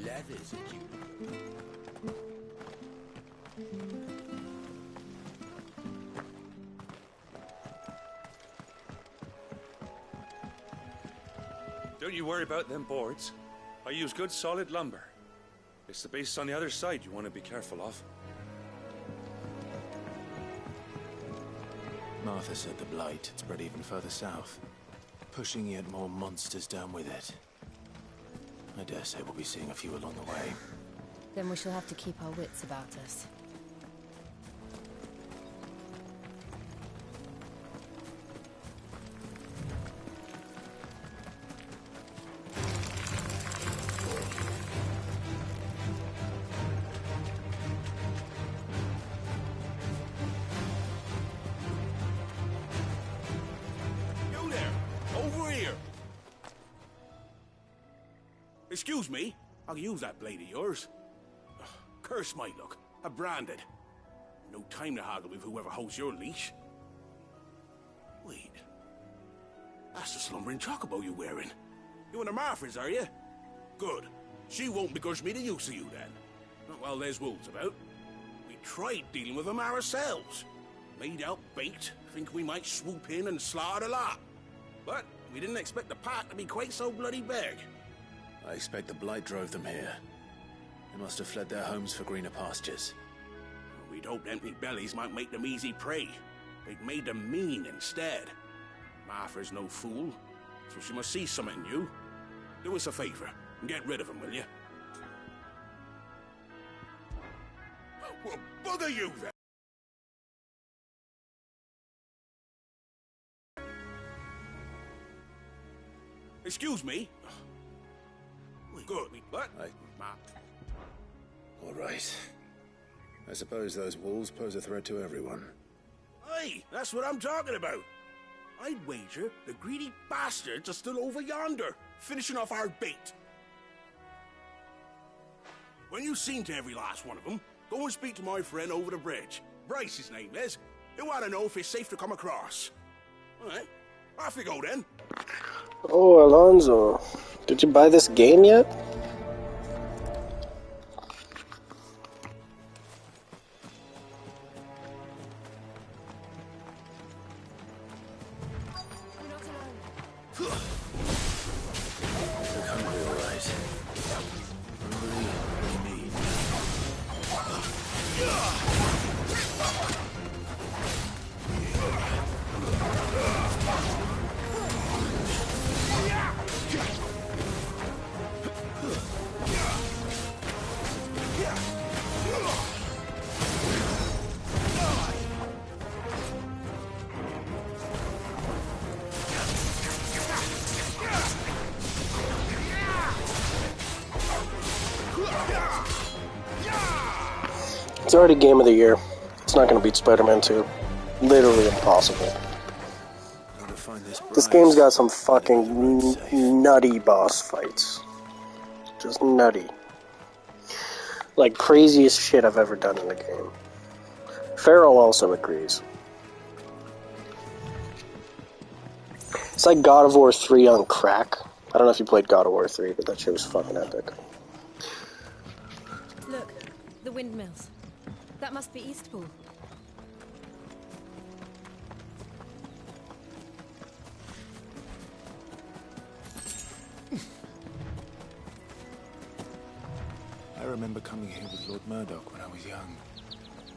Leather's a cute. Don't you worry about them boards. I use good solid lumber. It's the base on the other side you want to be careful of. Martha said the blight had spread even further south, pushing yet more monsters down with it. I dare say we'll be seeing a few along the way. Then we shall have to keep our wits about us. Excuse me, I'll use that blade of yours. Ugh, curse my luck, I'm branded. No time to haggle with whoever holds your leash. Wait, that's the slumbering chocobo you're wearing. You and the Marthas, are you? Good. She won't begrudge me the use of you then. Not while there's wolves about. We tried dealing with them ourselves. Laid out bait, think we might swoop in and slaughter the lot. But we didn't expect the pack to be quite so bloody big. I expect the blight drove them here. They must have fled their homes for greener pastures. We'd hoped empty bellies might make them easy prey. They'd made them mean instead. Martha's no fool, so she must see something in you. Do us a favor and get rid of them, will you? Well, bugger you then! Excuse me? Good. What? All right. I suppose those wolves pose a threat to everyone. Aye, that's what I'm talking about. I'd wager the greedy bastards are still over yonder, finishing off our bait. When you've seen to every last one of them, go and speak to my friend over the bridge. Bryce, his name is. He'll want to know if it's safe to come across. All right, off you go then. Oh, Alonzo. Did you buy this game yet? It's already Game of the Year. It's not going to beat Spider-Man 2. Literally impossible. This game's got some fucking nutty boss fights. Just nutty. Like, craziest shit I've ever done in the game. Farrell also agrees. It's like God of War 3 on crack. I don't know if you played God of War 3, but that shit was fucking epic. Look, the windmills. That must be Eastpool. I remember coming here with Lord Murdoch when I was young.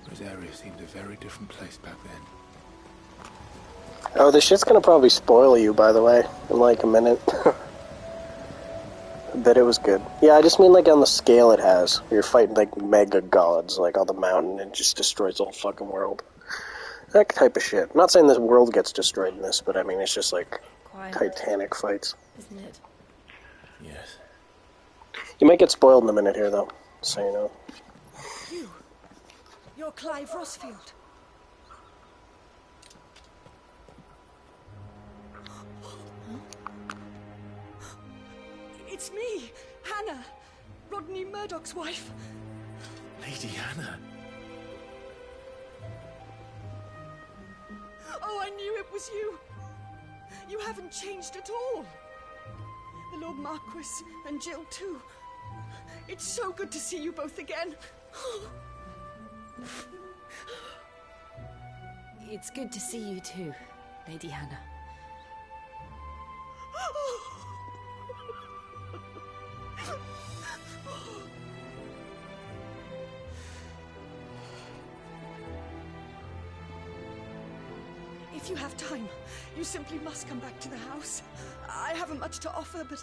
This area seemed a very different place back then. Oh, this shit's gonna probably spoil you, by the way, in like a minute. That it was good. Yeah, I just mean like on the scale it has. You're fighting like mega gods, like on the mountain, and just destroys the whole fucking world. That type of shit. I'm not saying this world gets destroyed in this, but I mean it's just like Titanic fights. Isn't it? Yes. You might get spoiled in a minute here, though, so you know. You're Clive Rossfield. It's me, Hannah, Rodney Murdoch's wife. Lady Hannah. Oh, I knew it was you. You haven't changed at all. The Lord Marquis and Jill too. It's so good to see you both again. It's good to see you too, Lady Hannah. If you have time, you simply must come back to the house. I haven't much to offer, but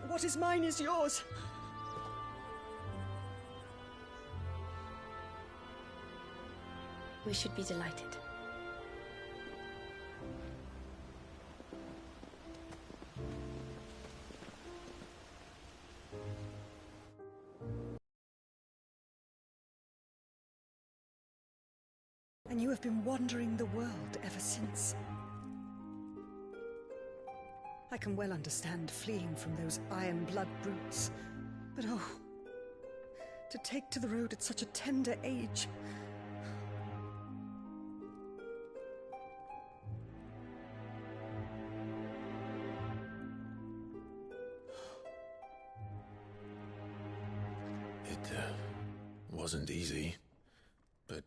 what is mine is yours. We should be delighted. And you have been wandering the world ever since. I can well understand fleeing from those iron blood brutes, but oh, to take to the road at such a tender age. It wasn't easy, but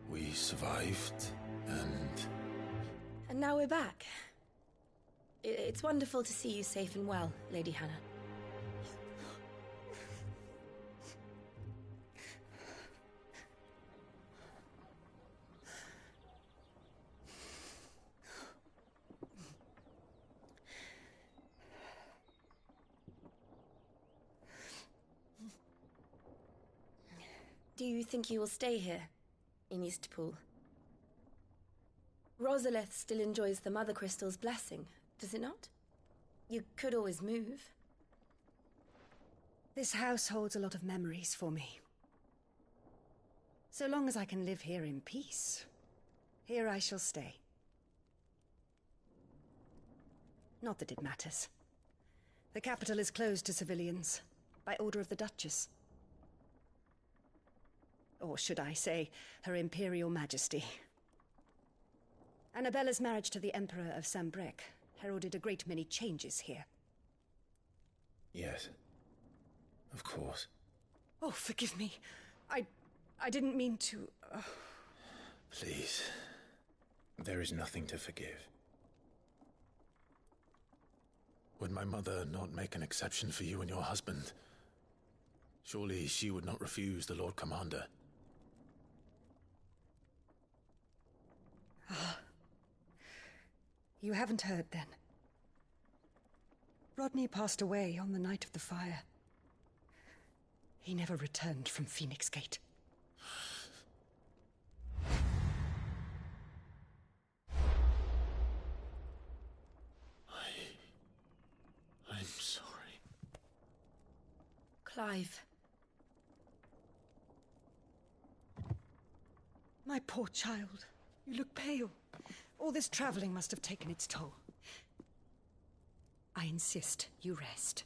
we survived, and... And now we're back. It's wonderful to see you safe and well, Lady Hannah. Do you think you will stay here, in Eastpool? Rosalith still enjoys the Mother Crystal's blessing, does it not? You could always move. This house holds a lot of memories for me. So long as I can live here in peace, here I shall stay. Not that it matters. The capital is closed to civilians, by order of the Duchess. Or should I say, Her Imperial Majesty. Annabella's marriage to the Emperor of Sambrec heralded a great many changes here. Yes. Of course. Oh, forgive me. I didn't mean to... Please. There is nothing to forgive. Would my mother not make an exception for you and your husband? Surely she would not refuse the Lord Commander. You haven't heard, then. Rodney passed away on the night of the fire. He never returned from Phoenix Gate. I'm sorry. Clive. My poor child. You look pale. All this traveling must have taken its toll. I insist you rest.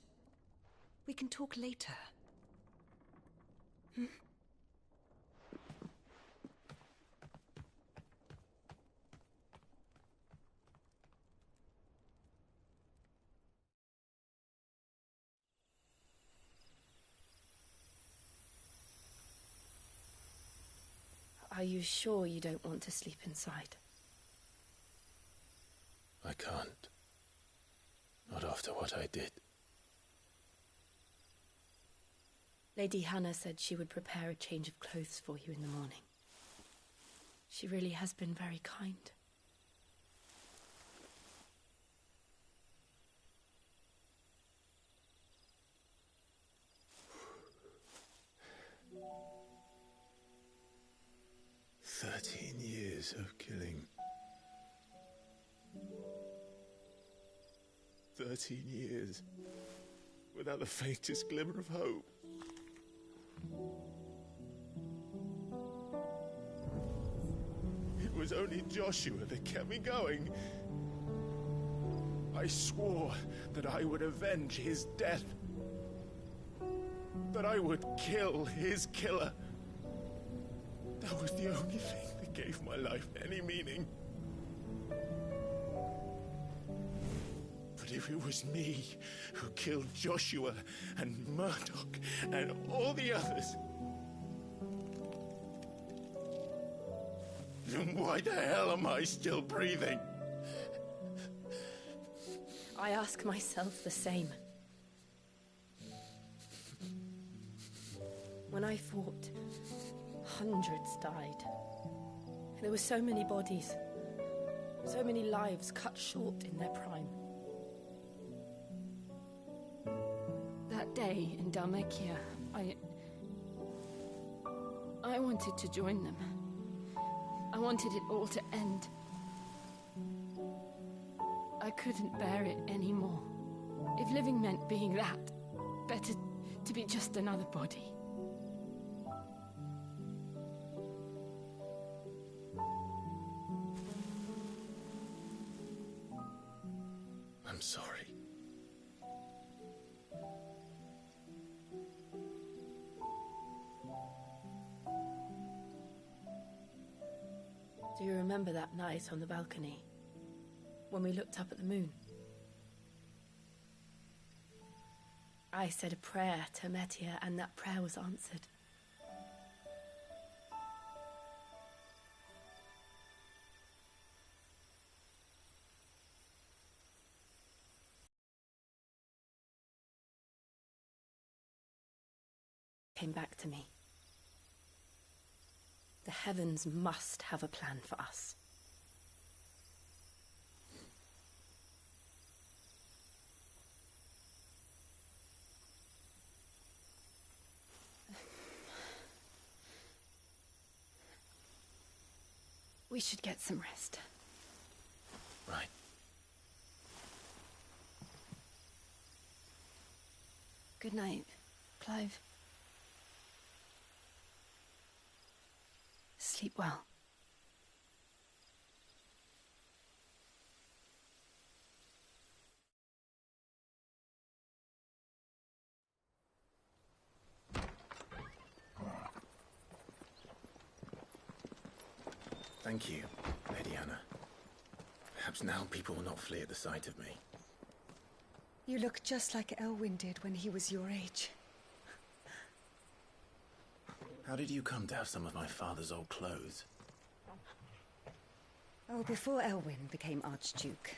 We can talk later. Are you sure you don't want to sleep inside? I can't. Not after what I did. Lady Hannah said she would prepare a change of clothes for you in the morning. She really has been very kind. Years of killing. 13 years without the faintest glimmer of hope. It was only Joshua that kept me going. I swore that I would avenge his death. That I would kill his killer. That was the only thing that gave my life any meaning. But If it was me who killed Joshua and Murdoch and all the others, then why the hell am I still breathing? I ask myself the same. When I fought, hundreds died. There were so many bodies, so many lives cut short in their prime. That day in Dalmekia, I wanted to join them. I wanted it all to end. I couldn't bear it anymore. If living meant being that, better to be just another body. I'm sorry. Do you remember that night on the balcony, when we looked up at the moon? I said a prayer to Metia, and that prayer was answered. Came back to me. The heavens must have a plan for us. We should get some rest. Right. Good night, Clive. Sleep well. Thank you, Lady Hannah. Perhaps now people will not flee at the sight of me. You look just like Elwyn did when he was your age. How did you come to have some of my father's old clothes? Oh, before Elwyn became Archduke,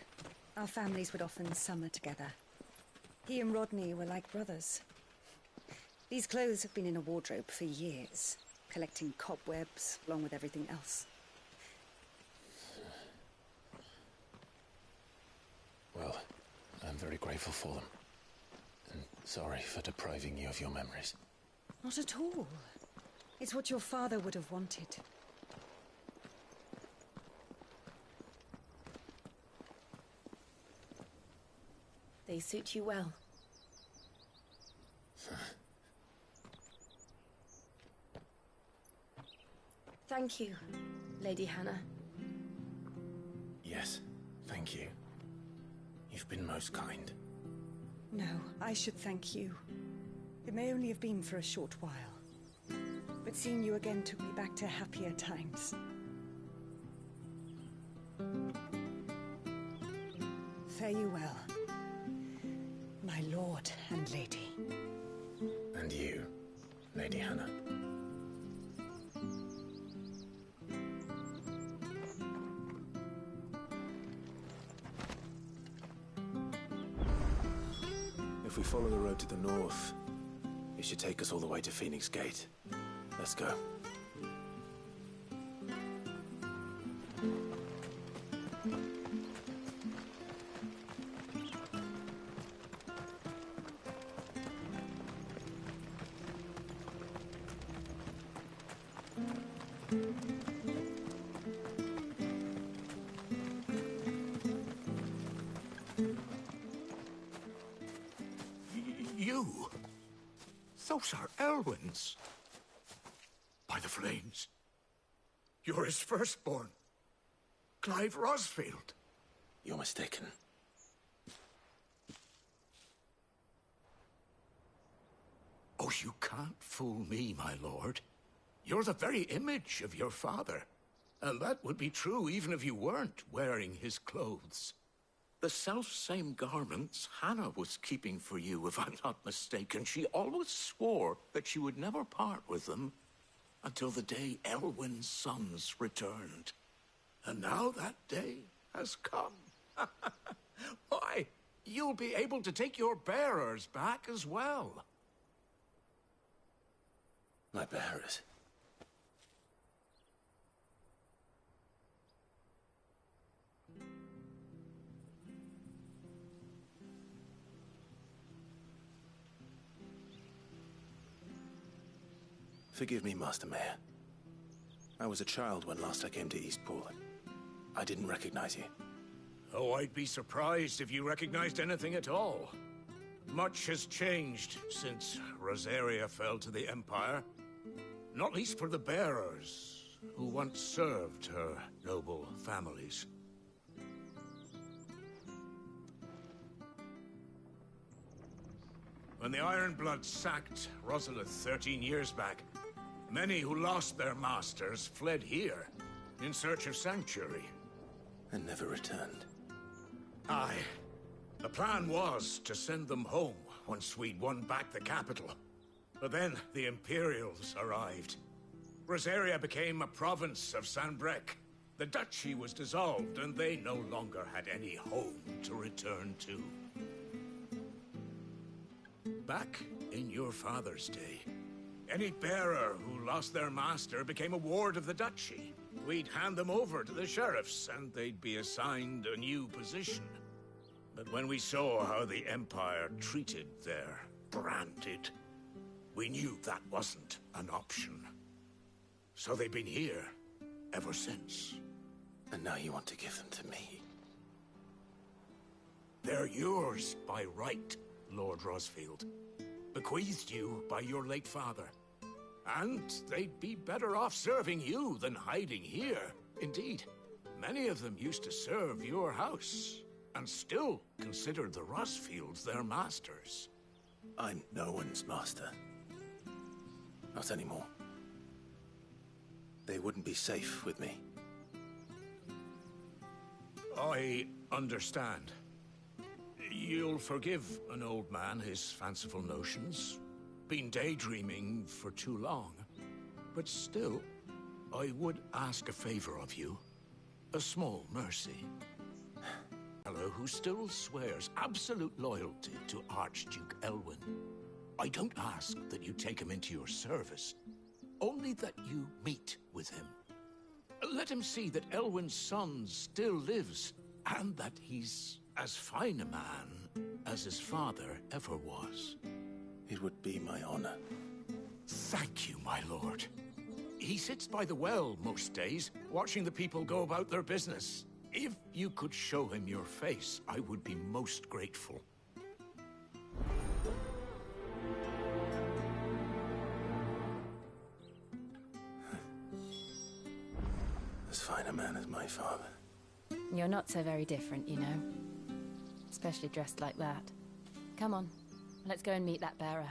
our families would often summer together. He and Rodney were like brothers. These clothes have been in a wardrobe for years, collecting cobwebs along with everything else. Well, I'm very grateful for them. And sorry for depriving you of your memories. Not at all. It's what your father would have wanted. They suit you well. Thank you, Lady Hannah. Yes, thank you. You've been most kind. No, I should thank you. It may only have been for a short while, but seeing you again took me back to happier times. Fare you well, my lord and lady. And you, Lady Hannah. If we follow the road to the north, it should take us all the way to Phoenix Gate. Let's go. You? Those are Elwyn's. By the flames. You're his firstborn. Clive Rosfield. You're mistaken. Oh, you can't fool me, my lord. You're the very image of your father. And that would be true even if you weren't wearing his clothes. The self-same garments Hannah was keeping for you, if I'm not mistaken. She always swore that she would never part with them until the day Elwyn's sons returned. And now that day has come. Why, you'll be able to take your bearers back as well. My bearers? Forgive me, Master Mayor. I was a child when last I came to Eastpool. I didn't recognize you. Oh, I'd be surprised if you recognized anything at all. Much has changed since Rosaria fell to the Empire. Not least for the bearers, who once served her noble families. When the Ironbloods sacked Rosalith 13 years back, many who lost their masters fled here, in search of sanctuary. And never returned. Aye. The plan was to send them home once we'd won back the capital. But then the Imperials arrived. Rosaria became a province of Sanbreque. The duchy was dissolved, and they no longer had any home to return to. Back in your father's day, any bearer who lost their master became a ward of the duchy. We'd hand them over to the sheriffs, and they'd be assigned a new position. But when we saw how the Empire treated their branded, we knew that wasn't an option. So they've been here ever since. And now you want to give them to me? They're yours by right, Lord Rosfield. Bequeathed you by your late father. And they'd be better off serving you than hiding here. Indeed, many of them used to serve your house, and still consider the Rosfields their masters. I'm no one's master. Not anymore. They wouldn't be safe with me. I understand. You'll forgive an old man his fanciful notions. Been daydreaming for too long. But still, I would ask a favor of you. A small mercy. Fellow who still swears absolute loyalty to Archduke Elwyn. I don't ask that you take him into your service, only that you meet with him. Let him see that Elwyn's son still lives, and that he's as fine a man as his father ever was. It would be my honor. Thank you, my lord. He sits by the well most days, watching the people go about their business. If you could show him your face, I would be most grateful. As fine a man as my father. You're not so very different, you know. Especially dressed like that. Come on, let's go and meet that bearer.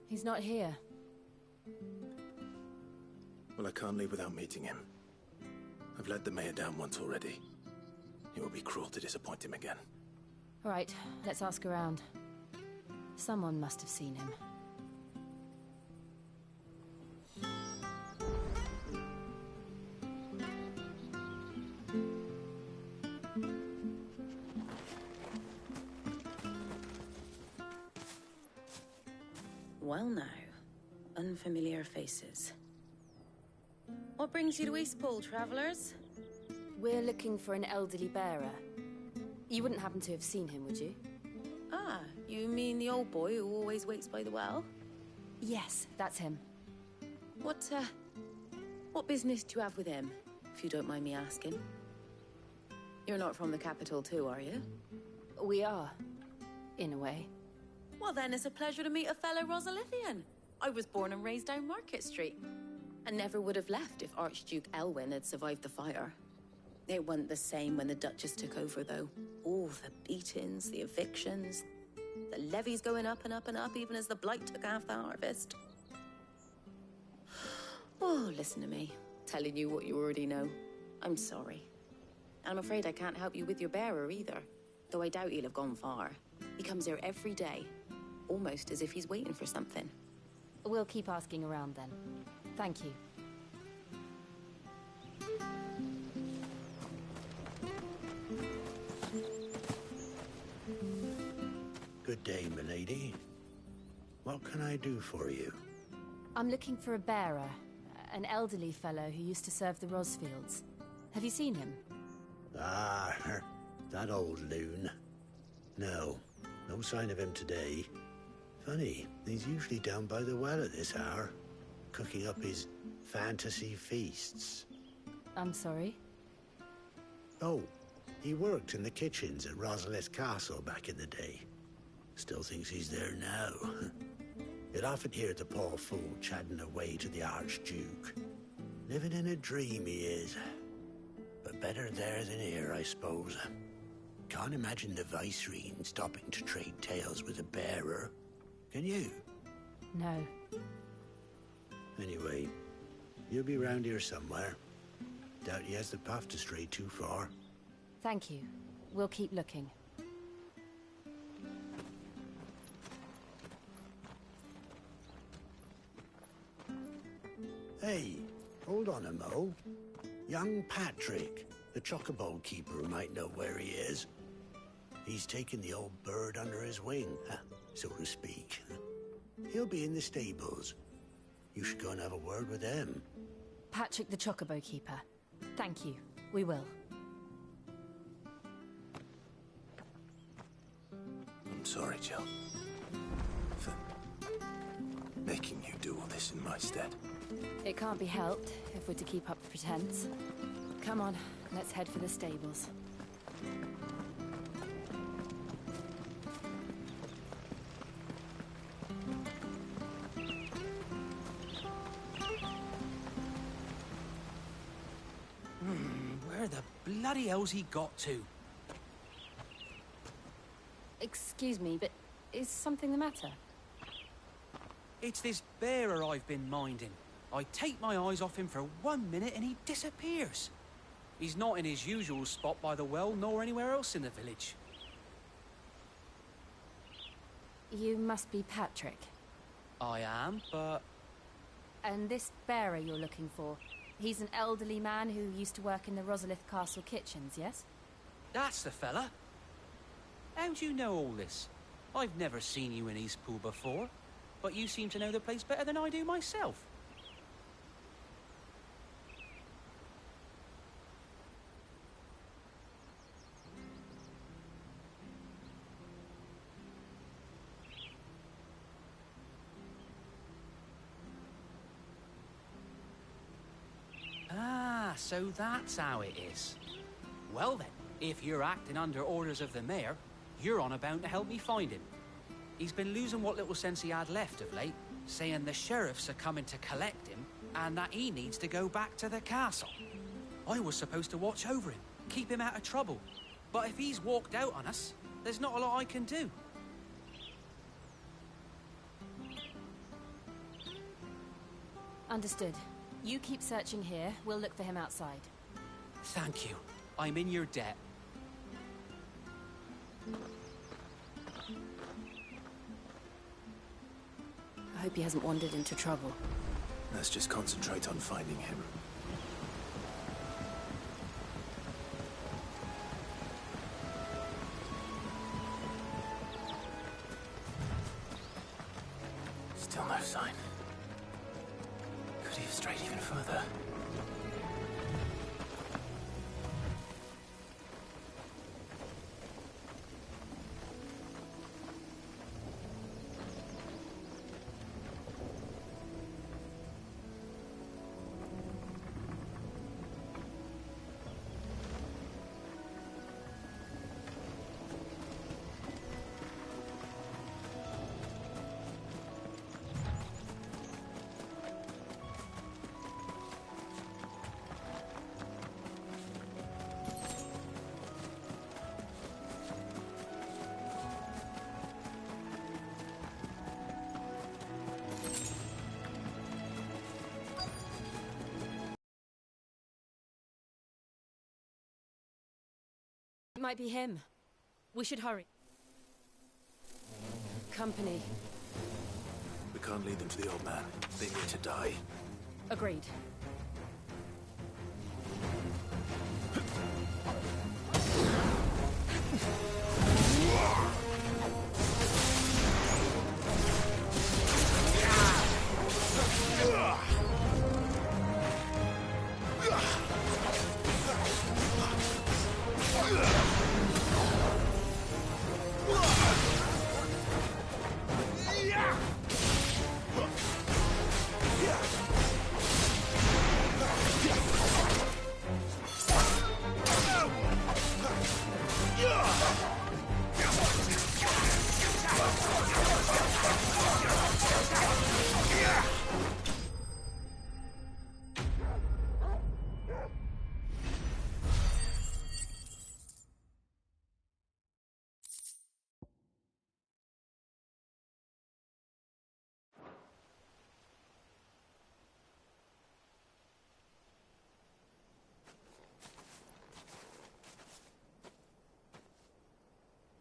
He's not here. Well, I can't leave without meeting him. I've let the mayor down once already. It would be cruel to disappoint him again. All right, let's ask around. Someone must have seen him. Well now, unfamiliar faces. What brings you to Eastpool, travelers? We're looking for an elderly bearer. You wouldn't happen to have seen him, would you? Ah, you mean the old boy who always waits by the well? Yes, that's him. What business do you have with him, if you don't mind me asking? You're not from the capital too, are you? We are, in a way. Well, then it's a pleasure to meet a fellow Rosalithian. I was born and raised down Market Street. And never would have left if Archduke Elwyn had survived the fire. It wasn't the same when the Duchess took over, though. All the beatings, the evictions, the levies going up and up and up, even as the Blight took half the harvest. Oh, listen to me. Telling you what you already know. I'm sorry. And I'm afraid I can't help you with your bearer either. Though I doubt he'll have gone far. He comes here every day. Almost as if he's waiting for something. We'll keep asking around then. Thank you. Good day, milady. What can I do for you? I'm looking for a bearer. An elderly fellow who used to serve the Rosfields. Have you seen him? Ah, that old loon. No sign of him today. Funny, he's usually down by the well at this hour, cooking up his fantasy feasts. I'm sorry? Oh, he worked in the kitchens at Rosalith Castle back in the day. Still thinks he's there now. You'd often hear the poor fool chatting away to the Archduke. Living in a dream he is. But better there than here, I suppose. Can't imagine the Viceroy stopping to trade tales with a bearer. Can you? No. Anyway, you'll be round here somewhere. Doubt he has the path to stray too far. Thank you. We'll keep looking. Hey, hold on a mo. Young Patrick, the chocobo keeper, might know where he is. He's taken the old bird under his wing, so to speak. He'll be in the stables. You should go and have a word with him. Patrick the Chocobo Keeper. Thank you. We will. I'm sorry, Jill. For making you do all this in my stead. It can't be helped if we're to keep up the pretense. Come on, let's head for the stables. Where the bloody hell's he got to? Excuse me, but is something the matter? It's this bearer I've been minding. I take my eyes off him for 1 minute and he disappears. He's not in his usual spot by the well, nor anywhere else in the village. You must be Patrick. I am, but... And this bearer you're looking for, he's an elderly man who used to work in the Rosalith Castle kitchens, yes? That's the fella. How do you know all this? I've never seen you in Eastpool before, but you seem to know the place better than I do myself. Ah, so that's how it is. Well then, if you're acting under orders of the mayor, you're on about to help me find him. He's been losing what little sense he had left of late, saying the sheriffs are coming to collect him, and that he needs to go back to the castle. I was supposed to watch over him, keep him out of trouble. But if he's walked out on us, there's not a lot I can do. Understood. You keep searching here, we'll look for him outside. Thank you. I'm in your debt. I hope he hasn't wandered into trouble. Let's just concentrate on finding him. Still no sign. Could he have strayed even further? It might be him. We should hurry. Company. We can't lead them to the old man. They need to die. Agreed.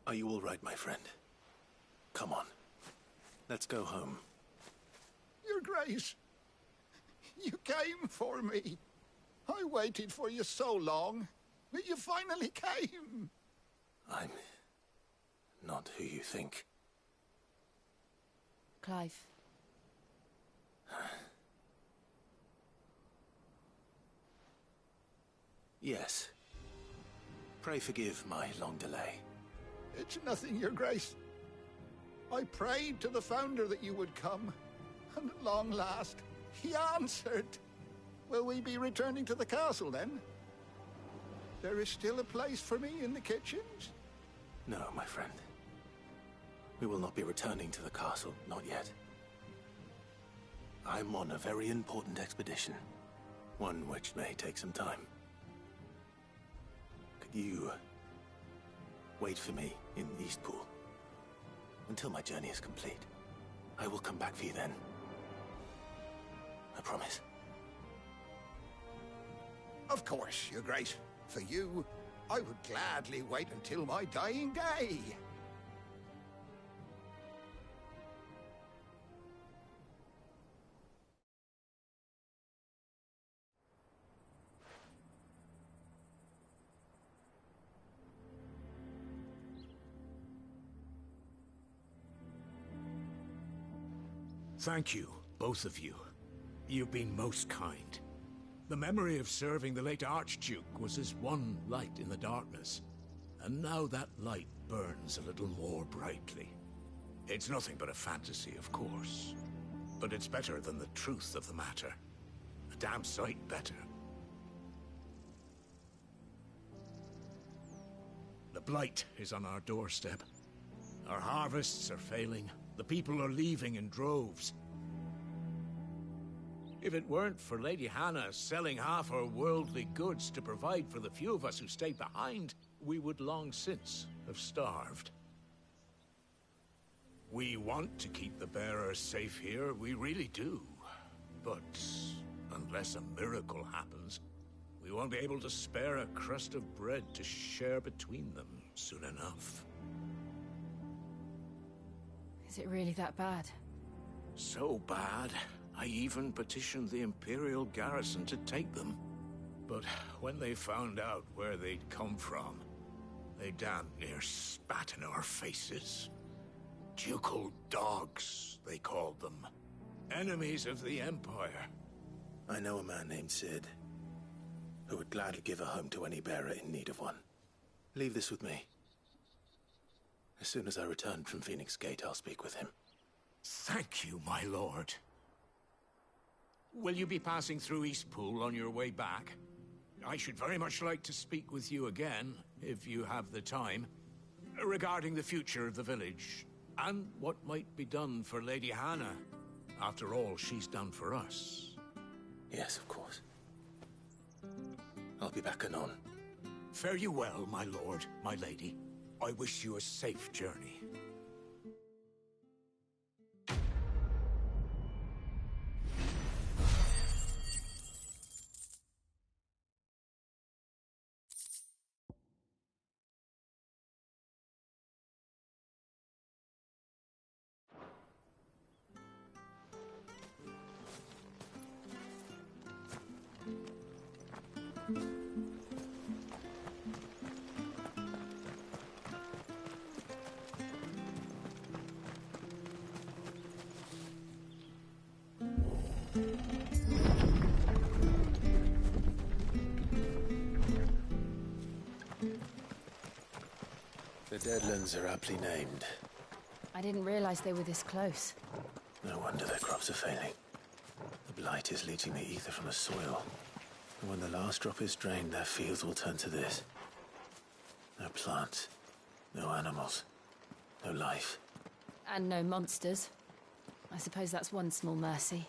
Are you all right, my friend? Come on. Let's go home. Your Grace, you came for me. I waited for you so long, but you finally came. I'm not who you think. Clive. Yes. Pray forgive my long delay. It's nothing, Your Grace. I prayed to the Founder that you would come, and at long last, he answered. Will we be returning to the castle, then? There is still a place for me in the kitchens? No, my friend. We will not be returning to the castle, not yet. I'm on a very important expedition, one which may take some time. Could you wait for me in Eastpool until my journey is complete? I will come back for you then. I promise. Of course, Your Grace. For you, I would gladly wait until my dying day. Thank you, both of you. You've been most kind. The memory of serving the late Archduke was as one light in the darkness, and now that light burns a little more brightly. It's nothing but a fantasy, of course, but it's better than the truth of the matter. A damn sight better. The blight is on our doorstep. Our harvests are failing. The people are leaving in droves. If it weren't for Lady Hannah selling half her worldly goods to provide for the few of us who stayed behind, we would long since have starved. We want to keep the bearers safe here, we really do. But unless a miracle happens, we won't be able to spare a crust of bread to share between them soon enough. Is it really that bad? So bad, I even petitioned the Imperial garrison to take them. But when they found out where they'd come from, they damn near spat in our faces. Ducal dogs, they called them. Enemies of the Empire. I know a man named Sid, who would gladly give a home to any bearer in need of one. Leave this with me. As soon as I return from Phoenix Gate, I'll speak with him. Thank you, my lord. Will you be passing through Eastpool on your way back? I should very much like to speak with you again, if you have the time, regarding the future of the village, and what might be done for Lady Hannah, after all she's done for us. Yes, of course. I'll be back anon. Fare you well, my lord, my lady. I wish you a safe journey. The Deadlands are aptly named. I didn't realize they were this close. No wonder their crops are failing. The blight is leaching the ether from the soil. And when the last drop is drained, their fields will turn to this. No plants, no animals, no life. And no monsters. I suppose that's one small mercy.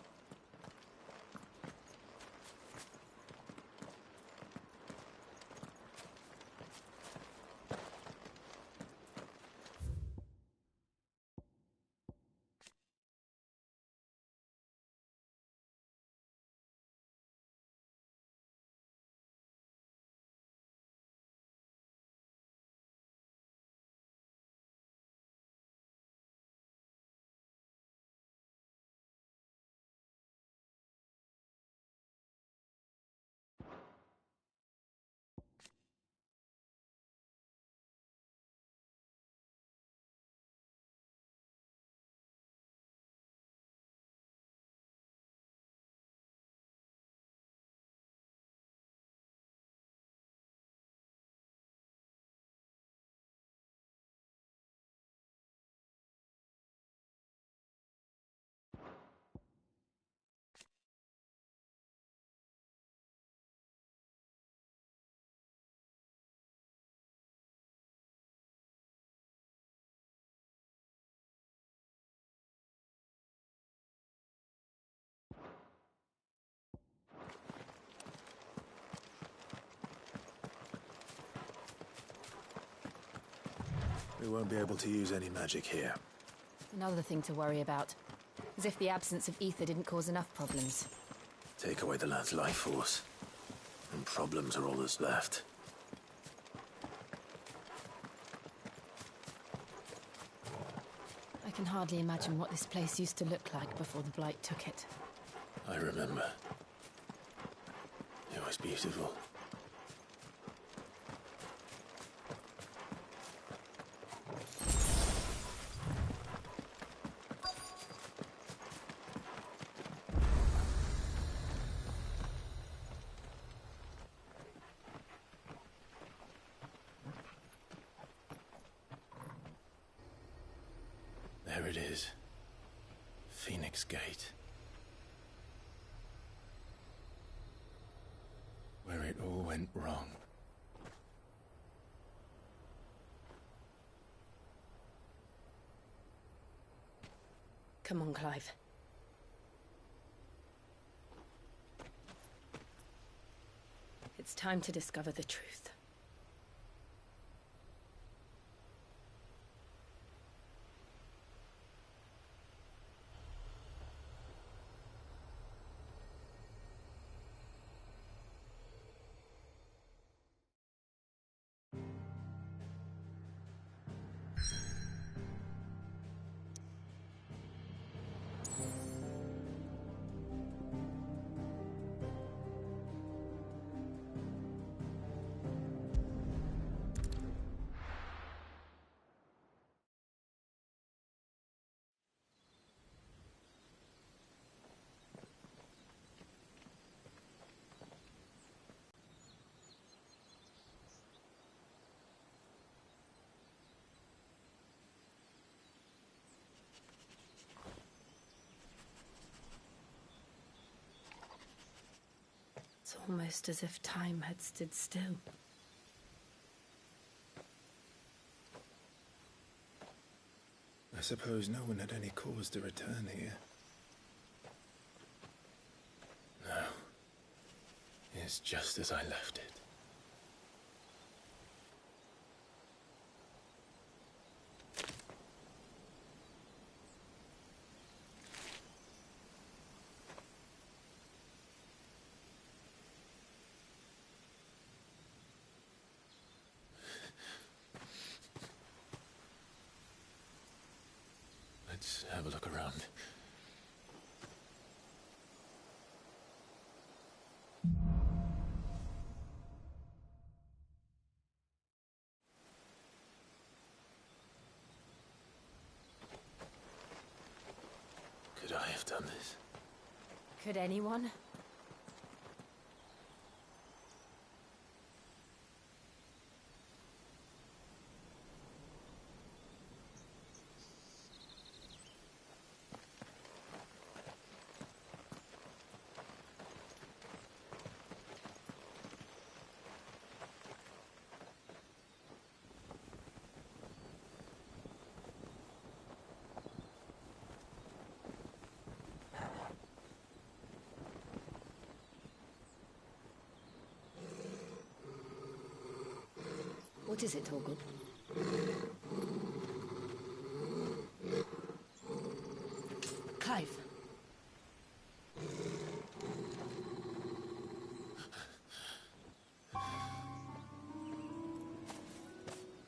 We won't be able to use any magic here. Another thing to worry about. As if the absence of ether didn't cause enough problems. Take away the land's life force, and problems are all that's left. I can hardly imagine what this place used to look like before the Blight took it. I remember. It was beautiful. There it is. Phoenix Gate. Where it all went wrong. Come on, Clive. It's time to discover the truth. It's almost as if time had stood still. I suppose no one had any cause to return here. No. It's just as I left it. Let's have a look around. Could I have done this? Could anyone? What is it, Torgal? Clive.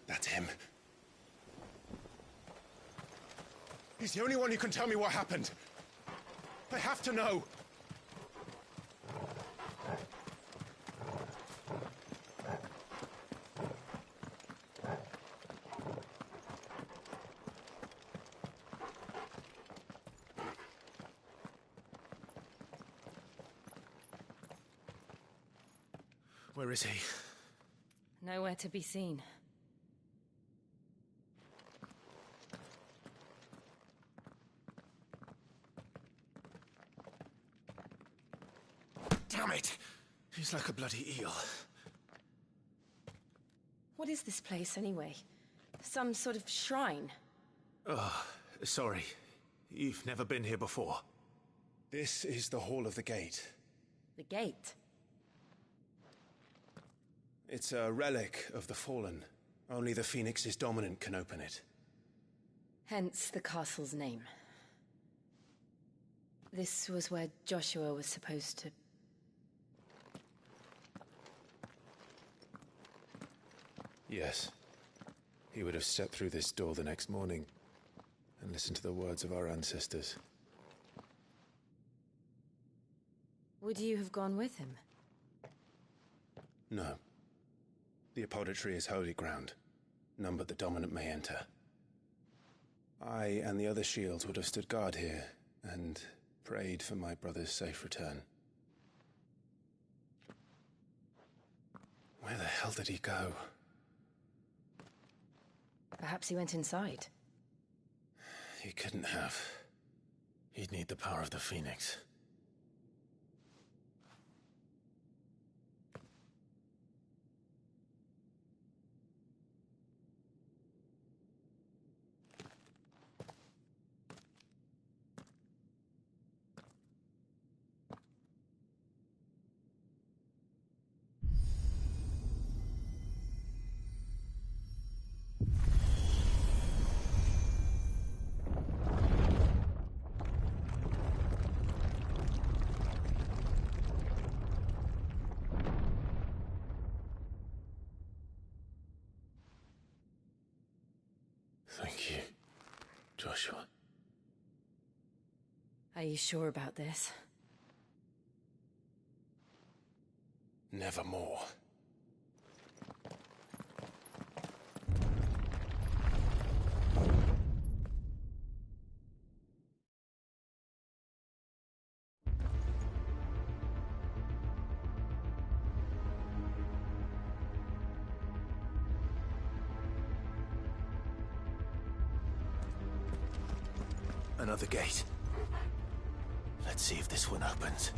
That's him. He's the only one who can tell me what happened. I have to know. Where is he? Nowhere to be seen. Damn it! He's like a bloody eel. What is this place, anyway? Some sort of shrine? Oh, sorry. You've never been here before. This is the Hall of the Gate. The gate? It's a relic of the Fallen. Only the Phoenix's dominant can open it. Hence the castle's name. This was where Joshua was supposed to... Yes. He would have stepped through this door the next morning and listened to the words of our ancestors. Would you have gone with him? No. The apodatory is holy ground. None but the dominant may enter. I and the other shields would have stood guard here and prayed for my brother's safe return. Where the hell did he go? Perhaps he went inside. He couldn't have. He'd need the power of the Phoenix. Thank you, Joshua. Are you sure about this? Nevermore. Another gate. Let's see if this one opens.